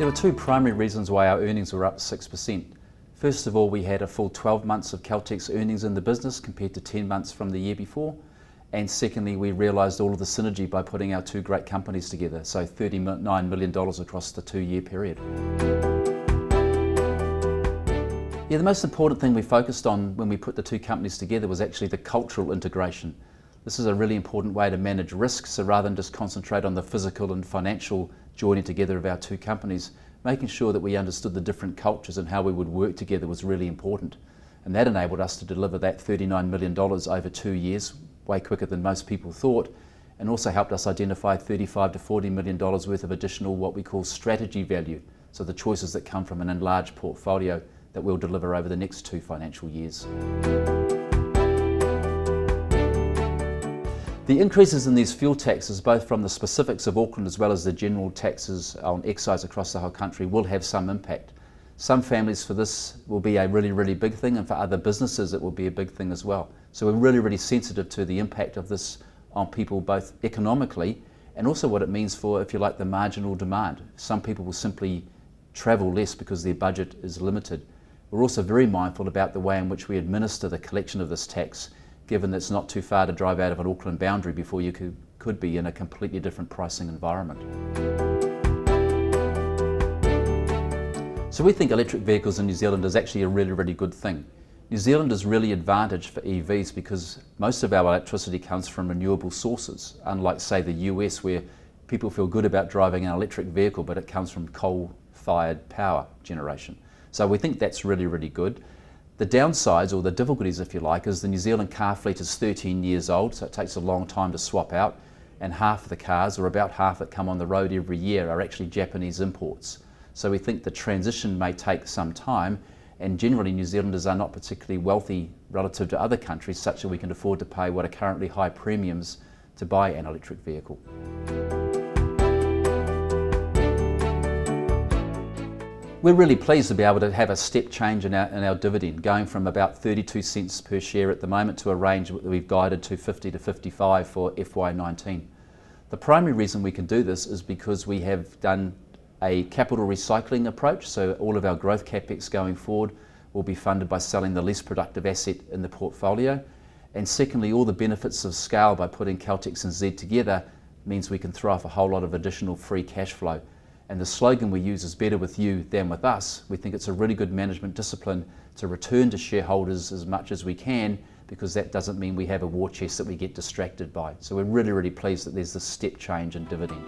There were two primary reasons why our earnings were up 6%. First of all, we had a full 12 months of Caltex earnings in the business compared to 10 months from the year before. And secondly, we realised all of the synergy by putting our two great companies together, so $39 million across the 2-year period. Yeah, the most important thing we focused on when we put the two companies together was actually the cultural integration. This is a really important way to manage risks, so rather than just concentrate on the physical and financial joining together of our two companies, making sure that we understood the different cultures and how we would work together was really important. And that enabled us to deliver that $39 million over 2 years, way quicker than most people thought, and also helped us identify $35 to $40 million worth of additional what we call strategy value, so the choices that come from an enlarged portfolio that we'll deliver over the next 2 financial years. The increases in these fuel taxes, both from the specifics of Auckland as well as the general taxes on excise across the whole country, will have some impact. Some families for this will be a really big thing, and for other businesses it will be a big thing as well. So we're really sensitive to the impact of this on people, both economically and also what it means for, if you like, the marginal demand. Some people will simply travel less because their budget is limited. We're also very mindful about the way in which we administer the collection of this tax, given that it's not too far to drive out of an Auckland boundary before you could be in a completely different pricing environment. So we think electric vehicles in New Zealand is actually a really good thing. New Zealand is really advantaged for EVs because most of our electricity comes from renewable sources, unlike say the US, where people feel good about driving an electric vehicle but it comes from coal-fired power generation. So we think that's really good. The downsides, or the difficulties if you like, is the New Zealand car fleet is 13 years old, so it takes a long time to swap out, and half of the cars, or about half that come on the road every year, are actually Japanese imports. So we think the transition may take some time, and generally New Zealanders are not particularly wealthy relative to other countries, such that we can afford to pay what are currently high premiums to buy an electric vehicle. We're really pleased to be able to have a step change in our dividend, going from about 32 cents per share at the moment to a range that we've guided to 50 to 55 for FY19. The primary reason we can do this is because we have done a capital recycling approach, so all of our growth capex going forward will be funded by selling the least productive asset in the portfolio. And secondly, all the benefits of scale by putting Caltex and Z together means we can throw off a whole lot of additional free cash flow. And the slogan we use is better with you than with us. We think it's a really good management discipline to return to shareholders as much as we can, because that doesn't mean we have a war chest that we get distracted by. So we're really pleased that there's this step change in dividend.